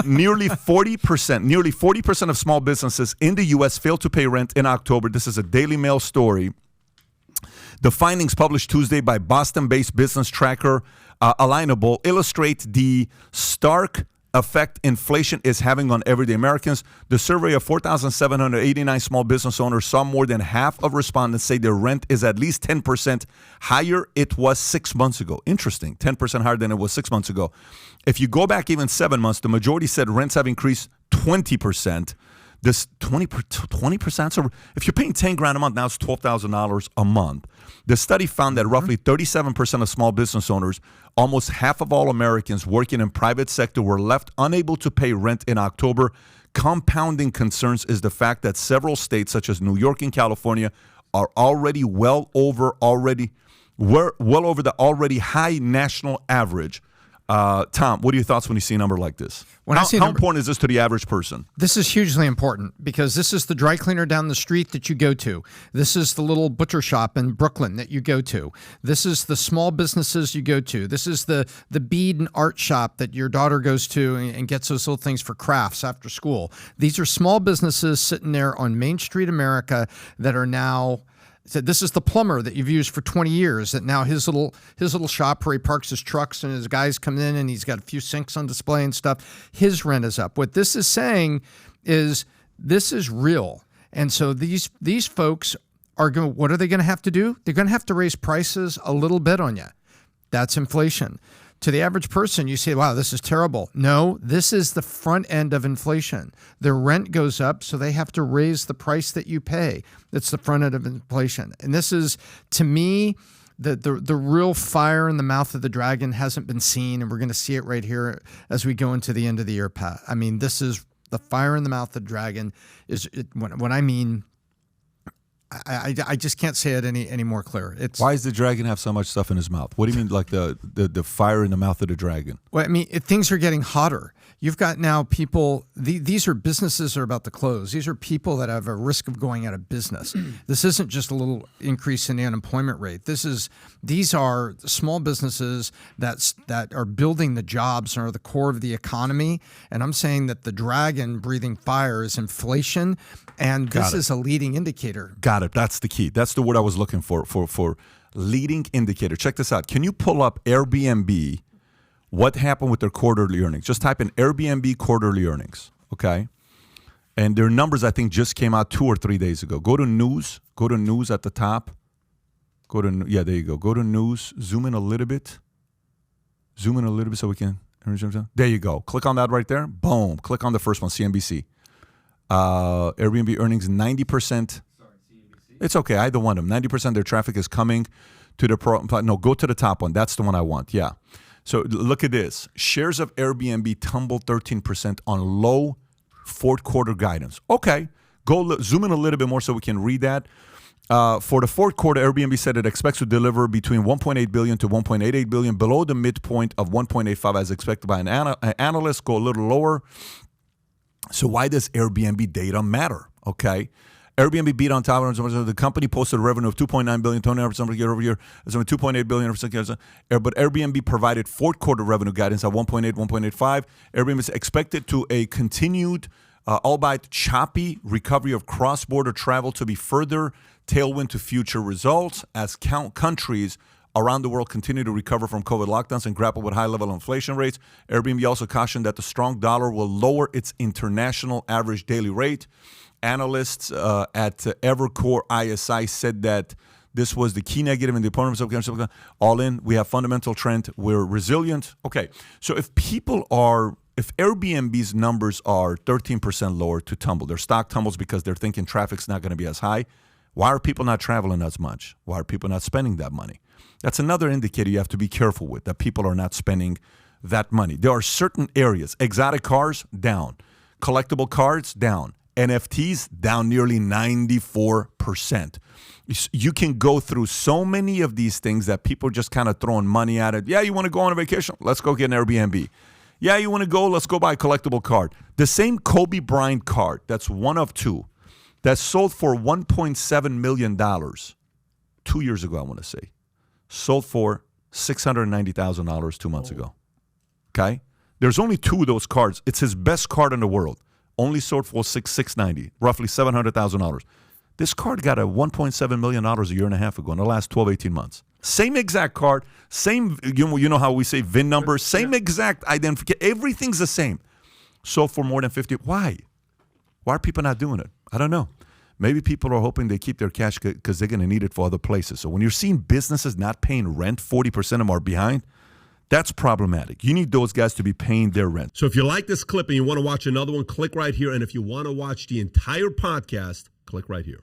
Nearly 40% of small businesses in the U.S. failed to pay rent in October. This is a Daily Mail story. The findings published Tuesday by Boston-based business tracker Alignable illustrate the stark effect inflation is having on everyday Americans. The survey of 4,789 small business owners saw more than half of respondents say their rent is at least 10% higher it was 6 months ago. Interesting, 10% higher than it was 6 months ago. If you go back even 7 months, the majority said rents have increased 20%. This 20%. So if you're paying $10,000 a month, now it's $12,000 a month. The study found that roughly 37% of small business owners, almost half of all Americans working in private sector, were left unable to pay rent in October. Compounding concerns is the fact that several states, such as New York and California, are already well over the already high national average. Tom, what are your thoughts when you see a number like this? How important is this to the average person? This is hugely important because this is the dry cleaner down the street that you go to. This is the little butcher shop in Brooklyn that you go to. This is the small businesses you go to. This is the bead and art shop that your daughter goes to and gets those little things for crafts after school. These are small businesses sitting there on Main Street America that are now... So this is the plumber that you've used for 20 years that now his little shop where he parks his trucks and his guys come in and he's got a few sinks on display and stuff. His rent is up. What this is saying is this is real. And so these folks are going, what are they going to have to do? They're going to have to raise prices a little bit on you. That's inflation. To the average person, you say, wow, this is terrible. No, this is the front end of inflation. Their rent goes up, so they have to raise the price that you pay. That's the front end of inflation. And this is, to me, the real fire in the mouth of the dragon hasn't been seen, and we're going to see it right here as we go into the end of the year, Pat. I mean, this is the fire in the mouth of the dragon. When I mean... I just can't say it any more clear. Why does the dragon have so much stuff in his mouth? What do you mean, like the fire in the mouth of the dragon? Well, I mean, things are getting hotter. You've got now people, these are businesses that are about to close. These are people that have a risk of going out of business. This isn't just a little increase in the unemployment rate. These are small businesses that are building the jobs and are the core of the economy. And I'm saying that the dragon breathing fire is inflation, and this is a leading indicator. Got it. That's the key. That's the word I was looking for leading indicator. Check this out. Can you pull up Airbnb? What happened with their quarterly earnings? Just type in Airbnb quarterly earnings, okay? And their numbers, I think, just came out 2 or 3 days ago. Go to news. Go to news at the top. There you go. Go to news. Zoom in a little bit. So we can. There you go. Click on that right there. Boom. Click on the first one, CNBC. Airbnb earnings 90%. It's okay. I don't want them. 90% of their traffic is coming to the No, go to the top one. That's the one I want. Yeah. So look at this. Shares of Airbnb tumbled 13% on low fourth quarter guidance. Okay. Zoom in a little bit more so we can read that. For the fourth quarter, Airbnb said it expects to deliver between $1.8 billion to $1.88 billion, below the midpoint of $1.85 as expected by an analyst. Go a little lower. So why does Airbnb data matter? Okay. Airbnb beat on top of the company posted a revenue of $2.9 billion, 29% year over year. It's only $2.8 billion. But Airbnb provided fourth quarter revenue guidance at 1.85. Airbnb is expected to a continued, albeit choppy, recovery of cross-border travel to be further tailwind to future results as countries around the world continue to recover from COVID lockdowns and grapple with high-level inflation rates. Airbnb also cautioned that the strong dollar will lower its international average daily rate. Analysts at Evercore ISI said that this was the key negative in the performance of all in. We have fundamental trend. We're resilient. Okay, so if Airbnb's numbers are 13% lower to tumble, their stock tumbles because they're thinking traffic's not going to be as high. Why are people not traveling as much? Why are people not spending that money? That's another indicator you have to be careful with, that people are not spending that money. There are certain areas. Exotic cars, down. Collectible cards, down. NFTs, down nearly 94%. You can go through so many of these things that people are just kind of throwing money at it. Yeah, you want to go on a vacation? Let's go get an Airbnb. Yeah, you want to go? Let's go buy a collectible card. The same Kobe Bryant card, that's one of two, that sold for $1.7 million 2 years ago, I want to say. Sold for $690,000 2 months ago. Okay? There's only 2 of those cards. It's his best card in the world. Only sold for $690, roughly $700,000. This card got a $1.7 million a year and a half ago in the last 12, 18 months. Same exact card, same, you know how we say VIN number, same exact identification. Everything's the same. Sold for more than 50. Why? Why are people not doing it? I don't know. Maybe people are hoping they keep their cash because they're going to need it for other places. So when you're seeing businesses not paying rent, 40% of them are behind, that's problematic. You need those guys to be paying their rent. So if you like this clip and you want to watch another one, click right here. And if you want to watch the entire podcast, click right here.